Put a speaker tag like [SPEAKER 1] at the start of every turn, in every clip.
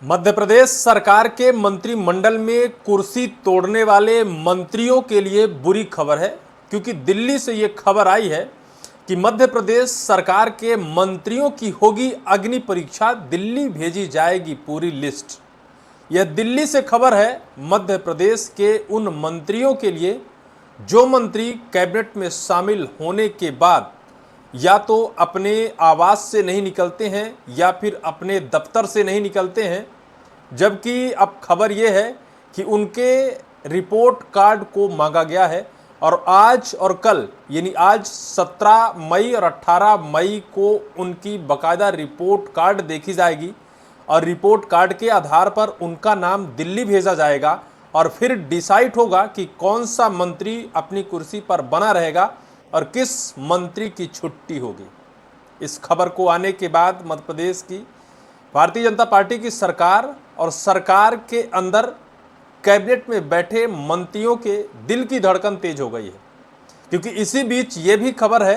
[SPEAKER 1] मध्य प्रदेश सरकार के मंत्रिमंडल में कुर्सी तोड़ने वाले मंत्रियों के लिए बुरी खबर है, क्योंकि दिल्ली से ये खबर आई है कि मध्य प्रदेश सरकार के मंत्रियों की होगी अग्नि परीक्षा, दिल्ली भेजी जाएगी पूरी लिस्ट। यह दिल्ली से खबर है मध्य प्रदेश के उन मंत्रियों के लिए जो मंत्री कैबिनेट में शामिल होने के बाद या तो अपने आवास से नहीं निकलते हैं या फिर अपने दफ्तर से नहीं निकलते हैं, जबकि अब खबर यह है कि उनके रिपोर्ट कार्ड को मांगा गया है और आज और कल यानी आज 17 मई और 18 मई को उनकी बाकायदा रिपोर्ट कार्ड देखी जाएगी और रिपोर्ट कार्ड के आधार पर उनका नाम दिल्ली भेजा जाएगा और फिर डिसाइड होगा कि कौन सा मंत्री अपनी कुर्सी पर बना रहेगा और किस मंत्री की छुट्टी होगी। इस खबर को आने के बाद मध्य प्रदेश की भारतीय जनता पार्टी की सरकार और सरकार के अंदर कैबिनेट में बैठे मंत्रियों के दिल की धड़कन तेज हो गई है, क्योंकि इसी बीच ये भी खबर है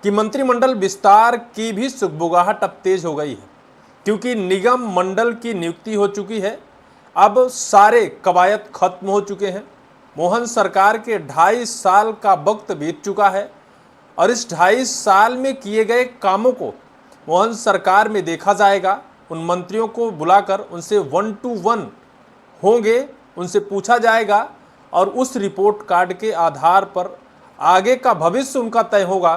[SPEAKER 1] कि मंत्रिमंडल विस्तार की भी सुगबुगाहट अब तेज हो गई है, क्योंकि निगम मंडल की नियुक्ति हो चुकी है। अब सारे कवायद खत्म हो चुके हैं। मोहन सरकार के 2.5 साल का वक्त बीत चुका है और इस 2.5 साल में किए गए कामों को मोहन सरकार में देखा जाएगा। उन मंत्रियों को बुलाकर उनसे 1 to 1 होंगे, उनसे पूछा जाएगा और उस रिपोर्ट कार्ड के आधार पर आगे का भविष्य उनका तय होगा।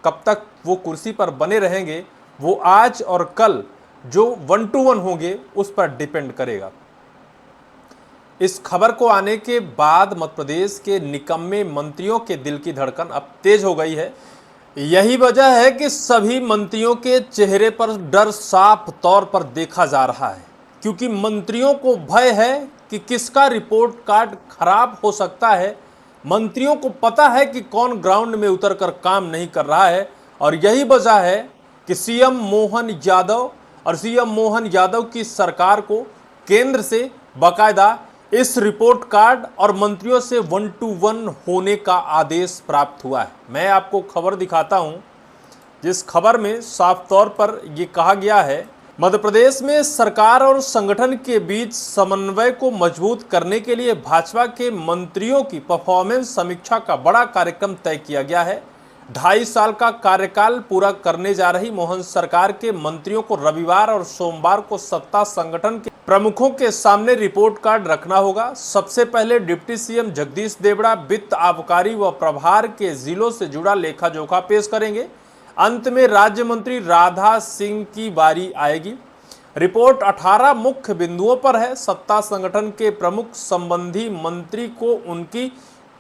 [SPEAKER 1] कब तक वो कुर्सी पर बने रहेंगे वो आज और कल जो 1 to 1 होंगे उस पर डिपेंड करेगा। इस खबर को आने के बाद मध्य प्रदेश के निकम्मे मंत्रियों के दिल की धड़कन अब तेज हो गई है। यही वजह है कि सभी मंत्रियों के चेहरे पर डर साफ तौर पर देखा जा रहा है, क्योंकि मंत्रियों को भय है कि किसका रिपोर्ट कार्ड खराब हो सकता है। मंत्रियों को पता है कि कौन ग्राउंड में उतरकर काम नहीं कर रहा है और यही वजह है कि सीएम मोहन यादव की सरकार को केंद्र से बाकायदा इस रिपोर्ट कार्ड और मंत्रियों से 1 to 1 होने का आदेश प्राप्त हुआ है। मैं आपको खबर दिखाता हूं, जिस खबर में साफ तौर पर यह कहा गया है मध्य प्रदेश में सरकार और संगठन के बीच समन्वय को मजबूत करने के लिए भाजपा के मंत्रियों की परफॉर्मेंस समीक्षा का बड़ा कार्यक्रम तय किया गया है। 2.5 साल का कार्यकाल पूरा करने जा रही मोहन सरकार के मंत्रियों को रविवार और सोमवार को सत्ता संगठन के प्रमुखों के सामने रिपोर्ट कार्ड रखना होगा। सबसे पहले डिप्टी सीएम जगदीश देवड़ा वित्त, आबकारी व प्रभार के जिलों से जुड़ा लेखा जोखा पेश करेंगे। अंत में राज्य मंत्री राधा सिंह की बारी आएगी। रिपोर्ट 18 मुख्य बिंदुओं पर है। सत्ता संगठन के प्रमुख संबंधी मंत्री को उनकी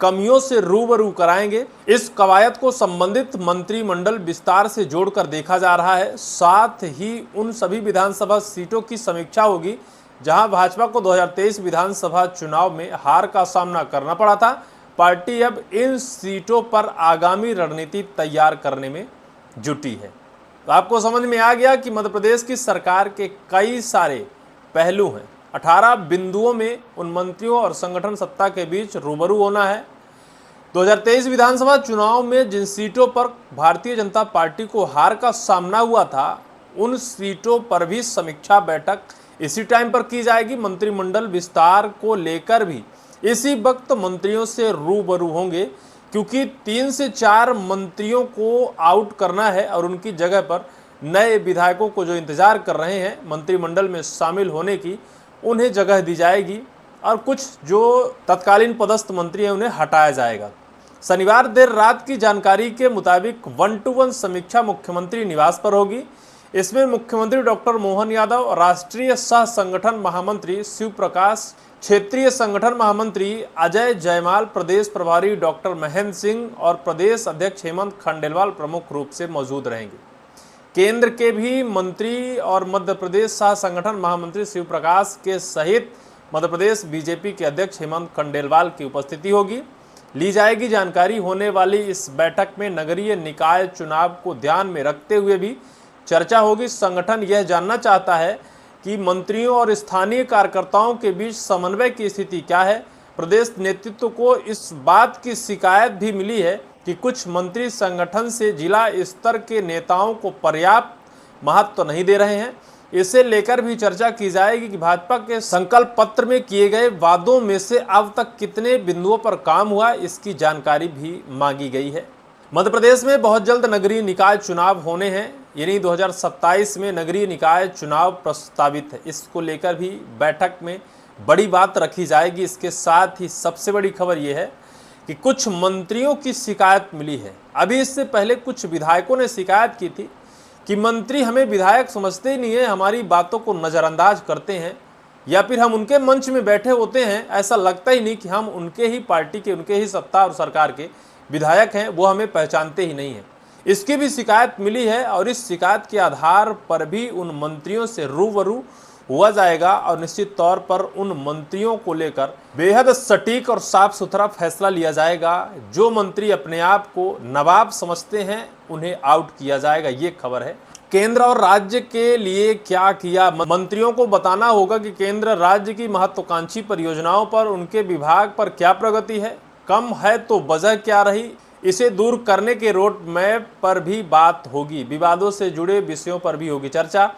[SPEAKER 1] कमियों से रूबरू कराएंगे। इस कवायद को संबंधित मंत्रिमंडल विस्तार से जोड़कर देखा जा रहा है। साथ ही उन सभी विधानसभा सीटों की समीक्षा होगी जहां भाजपा को 2023 विधानसभा चुनाव में हार का सामना करना पड़ा था। पार्टी अब इन सीटों पर आगामी रणनीति तैयार करने में जुटी है। तो आपको समझ में आ गया कि मध्य प्रदेश की सरकार के कई सारे पहलू हैं। 18 बिंदुओं में उन मंत्रियों और संगठन सत्ता के बीच रूबरू होना है। 2023 विधानसभा चुनाव में जिन सीटों पर भारतीय जनता पार्टी को हार का सामना हुआ था उन सीटों पर भी समीक्षा बैठक इसी टाइम पर की जाएगी। मंत्रिमंडल विस्तार को लेकर भी इसी वक्त मंत्रियों से रूबरू होंगे, क्योंकि 3 से 4 मंत्रियों को आउट करना है और उनकी जगह पर नए विधायकों को जो इंतजार कर रहे हैं मंत्रिमंडल में शामिल होने की उन्हें जगह दी जाएगी और कुछ जो तत्कालीन पदस्थ मंत्री हैं उन्हें हटाया जाएगा। शनिवार देर रात की जानकारी के मुताबिक 1 to 1 समीक्षा मुख्यमंत्री निवास पर होगी। इसमें मुख्यमंत्री डॉक्टर मोहन यादव, राष्ट्रीय सह संगठन महामंत्री शिव प्रकाश, क्षेत्रीय संगठन महामंत्री अजय जयमाल, प्रदेश प्रभारी डॉक्टर महेंद्र सिंह और प्रदेश अध्यक्ष हेमंत खंडेलवाल प्रमुख रूप से मौजूद रहेंगे। केंद्र के भी मंत्री और मध्य प्रदेश सह संगठन महामंत्री शिव प्रकाश के सहित मध्य प्रदेश बीजेपी के अध्यक्ष हेमंत खंडेलवाल की उपस्थिति होगी। ली जाएगी जानकारी। होने वाली इस बैठक में नगरीय निकाय चुनाव को ध्यान में रखते हुए भी चर्चा होगी। संगठन यह जानना चाहता है कि मंत्रियों और स्थानीय कार्यकर्ताओं के बीच समन्वय की स्थिति क्या है। प्रदेश नेतृत्व को इस बात की शिकायत भी मिली है कि कुछ मंत्री संगठन से जिला स्तर के नेताओं को पर्याप्त महत्व नहीं दे रहे हैं। इसे लेकर भी चर्चा की जाएगी कि भाजपा के संकल्प पत्र में किए गए वादों में से अब तक कितने बिंदुओं पर काम हुआ, इसकी जानकारी भी मांगी गई है। मध्य प्रदेश में बहुत जल्द नगरीय निकाय चुनाव होने हैं, यानी 2027 में नगरीय निकाय चुनाव प्रस्तावित है। इसको लेकर भी बैठक में बड़ी बात रखी जाएगी। इसके साथ ही सबसे बड़ी खबर यह है कि कुछ मंत्रियों की शिकायत मिली है। अभी इससे पहले कुछ विधायकों ने शिकायत की थी कि मंत्री हमें विधायक समझते ही नहीं है, हमारी बातों को नज़रअंदाज करते हैं, या फिर हम उनके मंच में बैठे होते हैं, ऐसा लगता ही नहीं कि हम उनके ही पार्टी के, उनके ही सत्ता और सरकार के विधायक हैं, वो हमें पहचानते ही नहीं हैं। इसकी भी शिकायत मिली है और इस शिकायत के आधार पर भी उन मंत्रियों से रूबरू हुआ जाएगा और निश्चित तौर पर उन मंत्रियों को लेकर बेहद सटीक और साफ सुथरा फैसला लिया जाएगा। जो मंत्री अपने आप को नवाब समझते हैं उन्हें आउट किया जाएगा, ये खबर है। केंद्र और राज्य के लिए क्या किया, मंत्रियों को बताना होगा कि केंद्र राज्य की महत्वाकांक्षी परियोजनाओं पर, उनके विभाग पर क्या प्रगति है, कम है तो वजह क्या रही, इसे दूर करने के रोड मैप पर भी बात होगी। विवादों से जुड़े विषयों पर भी होगी चर्चा।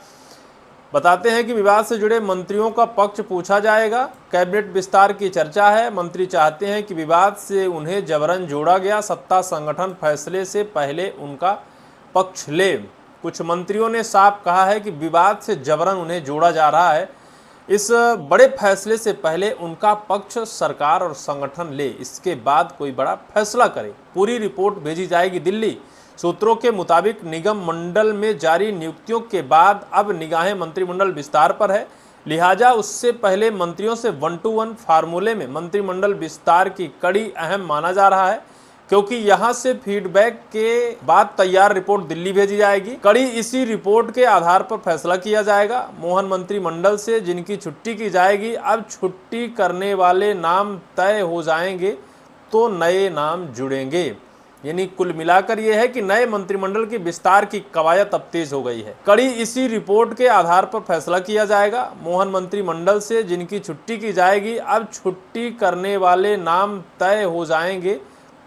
[SPEAKER 1] बताते हैं कि विवाद से जुड़े मंत्रियों का पक्ष पूछा जाएगा। कैबिनेट विस्तार की चर्चा है। मंत्री चाहते हैं कि विवाद से उन्हें जबरन जोड़ा गया सत्ता संगठन फैसले से पहले उनका पक्ष ले। कुछ मंत्रियों ने साफ कहा है कि विवाद से जबरन उन्हें जोड़ा जा रहा है, इस बड़े फैसले से पहले उनका पक्ष सरकार और संगठन ले, इसके बाद कोई बड़ा फैसला करे। पूरी रिपोर्ट भेजी जाएगी दिल्ली। सूत्रों के मुताबिक निगम मंडल में जारी नियुक्तियों के बाद अब निगाहें मंत्रिमंडल विस्तार पर है, लिहाजा उससे पहले मंत्रियों से 1-to-1 फार्मूले में मंत्रिमंडल विस्तार की कड़ी अहम माना जा रहा है, क्योंकि यहां से फीडबैक के बाद तैयार रिपोर्ट दिल्ली भेजी जाएगी। कड़ी इसी रिपोर्ट के आधार पर फैसला किया जाएगा। मोहन मंत्रिमंडल से जिनकी छुट्टी की जाएगी, अब छुट्टी करने वाले नाम तय हो जाएंगे तो नए नाम जुड़ेंगे। यानी कुल मिलाकर यह है कि नए मंत्रिमंडल के विस्तार की कवायद अब तेज हो गई है। कड़ी इसी रिपोर्ट के आधार पर फैसला किया जाएगा। मोहन मंत्रिमंडल से जिनकी छुट्टी की जाएगी, अब छुट्टी करने वाले नाम तय हो जाएंगे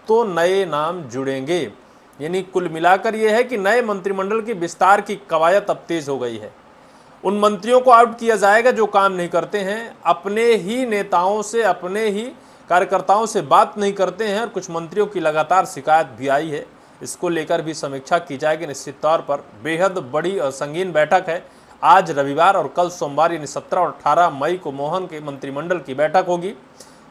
[SPEAKER 1] तो नए नाम जुड़ेंगे। यानी कुल मिलाकर यह है कि नए मंत्रिमंडल के विस्तार की कवायद अब तेज हो गई है। उन मंत्रियों को आउट किया जाएगा जो काम नहीं करते हैं, अपने ही नेताओं से, अपने ही कार्यकर्ताओं से बात नहीं करते हैं, और कुछ मंत्रियों की लगातार शिकायत भी आई है। इसको लेकर भी समीक्षा की जाएगी। निश्चित तौर पर बेहद बड़ी और संगीन बैठक है। आज रविवार और कल सोमवार यानी 17 और 18 मई को मोहन के मंत्रिमंडल की बैठक होगी।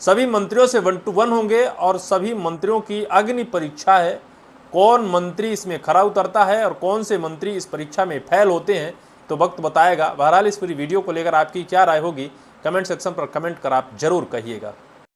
[SPEAKER 1] सभी मंत्रियों से 1-to-1 होंगे और सभी मंत्रियों की अग्नि परीक्षा है। कौन मंत्री इसमें खरा उतरता है और कौन से मंत्री इस परीक्षा में फेल होते हैं, तो वक्त बताएगा। बहरहाल इस पूरी वीडियो को लेकर आपकी क्या राय होगी, कमेंट सेक्शन पर कमेंट कर आप जरूर कहिएगा।